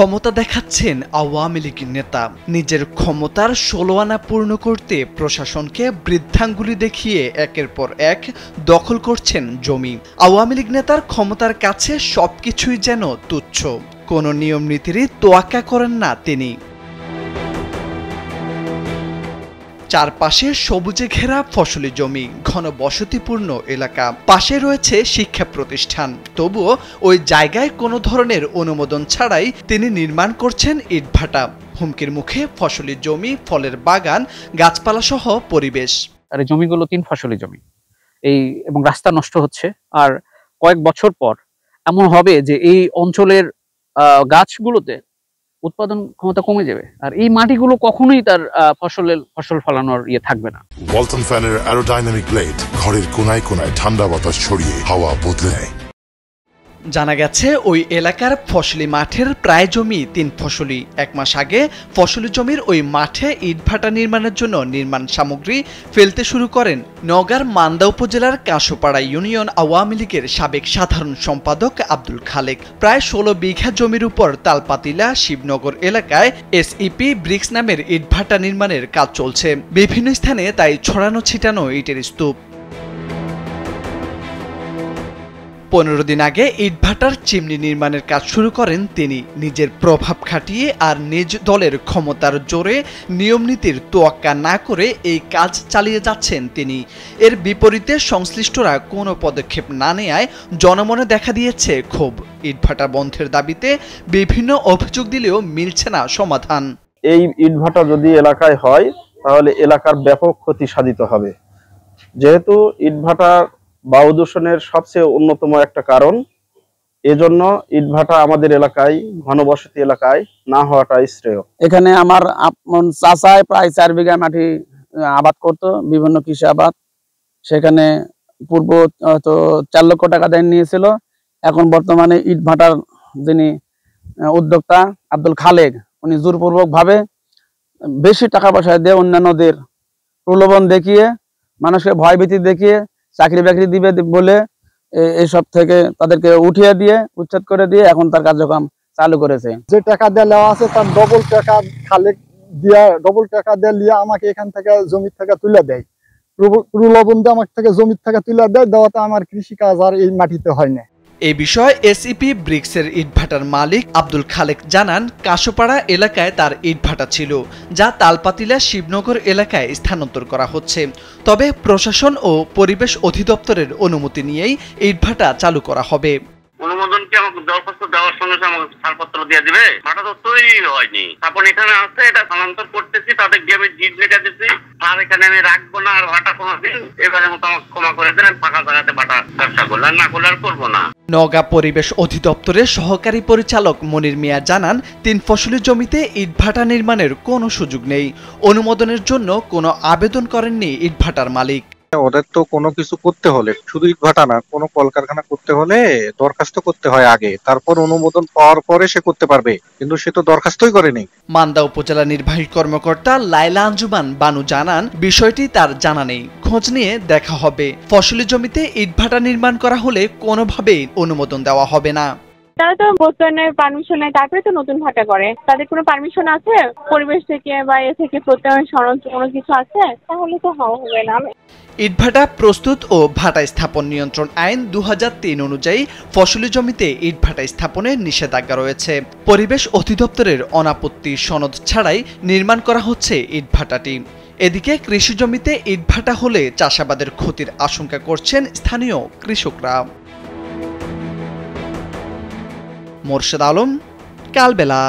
ক্ষমতা দেখাচ্ছেন আওয়ামী লীগের নেতা। নিজের ক্ষমতার ১৬ আনা পূর্ণ করতে প্রশাসনকে বৃদ্ধাঙ্গুলি দেখিয়ে একের পর এক দখল করছেন জমি। আওয়ামী লীগ নেতার ক্ষমতার কাছে সবকিছুই যেন তুচ্ছ, কোনো নিয়ম নীতিরই তোয়াক্কা করেন না তিনি। চারপাশে সবুজে ঘেরা ফসলি জমি, ঘন বসতিপূর্ণ এলাকা, পাশে রয়েছে শিক্ষা প্রতিষ্ঠান। তবুও ওই জায়গায় কোনো ধরনের অনুমোদন ছাড়াই তিনি নির্মাণ করছেন ইটভাটা। হুমকির মুখে ফসলি জমি, ফলের বাগান, গাছপালা সহ পরিবেশ। আর এই জমিগুলো 3 ফসলি জমি, এবং রাস্তা নষ্ট হচ্ছে। আর কয়েক বছর পর এমন হবে যে এই অঞ্চলের গাছগুলোতে উৎপাদন ক্ষমতা কমে যাবে, আর এই মাটিগুলো কখনোই তার ফসল ফলানোর থাকবে না। ওয়ালটন ফ্যানের অ্যারোডাইনামিক ব্লেড ঘরের কোনায় কোনায় ঠান্ডা বাতাস ছড়িয়ে হাওয়া বদলে নেয়। জানা গেছে ওই এলাকার ফসলি মাঠের প্রায় জমি 3 ফসলি। 1 মাস আগে ফসলি জমির ওই মাঠে ইটভাটা নির্মাণের জন্য নির্মাণ সামগ্রী ফেলতে শুরু করেন নওগাঁর মান্দা উপজেলার কাঁসোপাড়া ইউনিয়ন আওয়ামী লীগের সাবেক সাধারণ সম্পাদক আব্দুল খালেক। প্রায় 16 বিঘা জমির উপর তালপাতিলা শিবনগর এলাকায় এসইপি ব্রিক্স নামের ইটভাটা নির্মাণের কাজ চলছে। বিভিন্ন স্থানে তাই ছড়ানো ছিটানো ইটের স্তূপ। 15 দিন আগে ইটভাটার চিমনি নির্মাণের কাজ শুরু করেন তিনি। নিজের প্রভাব খাটিয়ে আর নিজ দলের ক্ষমতার জোরে নিয়মনীতির তোয়াক্কা না করে এই কাজ চালিয়ে যাচ্ছেন তিনি। এর বিপরীতে সংশ্লিষ্টরা কোনো পদক্ষেপ না নেয়ায় জনমনে দেখা দিয়েছে ক্ষোভ। ইটভাটা বন্ধের দাবিতে বিভিন্ন অভিযোগ দিলেও মিলছে না সমাধান। এই ইটভাটা যদি এলাকায় হয় তাহলে এলাকার ব্যাপক ক্ষতি সাধিত হবে, যেহেতু ইটভাটার বায়ু দূষণের সবচেয়ে অন্যতম একটা কারণ। এজন্য ইটভাটা আমাদের এলাকায়, ঘনবসতি এলাকায় না হওয়াটাই শ্রেয়। এখানে আমার চাচায় প্রায় 4 বিঘা মাটি আবাদ করত, বিভিন্ন কৃষি আবাদ। সেখানে পূর্ব তো 4 লক্ষ টাকা দেন নিয়েছিল। এখন বর্তমানে ইটভাটার যিনি উদ্যোক্তা আব্দুল খালেক, উনি জোরপূর্বক ভাবে বেশি টাকা পয়সা দিয়ে অন্যান্যদের প্রলোভন দেখিয়ে, মানুষকে ভয়ভীতি দেখিয়ে চাকরি বাকরি দিবে বলে এইসব থেকে তাদেরকে উঠিয়ে দিয়ে, উচ্ছেদ করে দিয়ে এখন তার কার্যক্রম চালু করেছে। যে টাকা দেওয়া আছে তার ডবল টাকা দিয়ে আমাকে এখান থেকে জমি থেকে তুলে দেয়। প্রলোভন দিয়ে আমার থেকে জমি থেকে তুলে দেয়, দেওয়াতে আমার কৃষিকাজ আর এই মাটিতে হয় না। এই বিষয়ে এসইপি ব্রিক্সের ইটভাটার মালিক আব্দুল খালেক জানান, কাঁসোপাড়া এলাকায় তার ইটভাটা ছিল, যা তালপাতিলা শিবনগর এলাকায় স্থানান্তর করা হচ্ছে। তবে প্রশাসন ও পরিবেশ অধিদপ্তরের অনুমতি নিয়েই ইটভাটা চালু করা হবে। অনুমোদন কি আমাকে দরখাস্ত দেওয়ার সঙ্গে আমাকে ছাড়পত্র দিয়ে দিবে? ভাটা তো তৈরি হয়নি, এখন এখানে আছে, এটা স্থানান্তর করতেছি, তাদের গিয়ে আমি জিড লেখা দিচ্ছি, আর এখানে আমি রাখবো না আর ভাটা কোনোদিন। এবারে মতো আমাকে ক্ষমা করে দেন, ফাঁকা জায়গাতে ভাটা ব্যবসা করলে আর না করলে আর করবো না। নওগাঁ পরিবেশ অধিদপ্তরের সহকারী পরিচালক মনির মিয়া জানান, 3 ফসলি জমিতে ইটভাটা নির্মাণের কোনো সুযোগ নেই। অনুমোদনের জন্য কোনো আবেদন করেননি ইটভাটার মালিক। ওদের তো কোনো কিছু করতে হলে, শুধু ইটভাটা না, কোনো কলকারখানা করতে হলে দরখাস্ত করতে হয় আগে, তারপর অনুমোদন পাওয়ার পরে সে করতে পারবে, কিন্তু সে তো দরখাস্তই করেনি। মান্দা উপজেলা নির্বাহী কর্মকর্তা লাইলা আঞ্জুমান বানু জানান, বিষয়টি তার জানা নেই, খোঁজ নিয়ে দেখা হবে। ফসলি জমিতে ইটভাটা নির্মাণ করা হলে কোনোভাবেই অনুমোদন দেওয়া হবে না। তারা তো প্রত্যয়নের পারমিশন নেয়, তারপরে তো নতুন ভাটা করে। তাদের কোনো পারমিশন আছে পরিবেশ থেকে বা এ থেকে, প্রত্যয়ন সনদ কোনো কিছু আছে? তাহলে তো হবে না। ইটভাটা প্রস্তুত ও ভাটা স্থাপন নিয়ন্ত্রণ আইন 2003 অনুযায়ী ফসলি জমিতে ইটভাটা স্থাপনের নিষেধাজ্ঞা রয়েছে। পরিবেশ অধিদপ্তরের অনাপত্তি সনদ ছাড়াই নির্মাণ করা হচ্ছে ইটভাটাটি। এদিকে কৃষি জমিতে ইটভাটা হলে চাষাবাদের ক্ষতির আশঙ্কা করছেন স্থানীয় কৃষকরা। মোর্শেদ আলম, কালবেলা।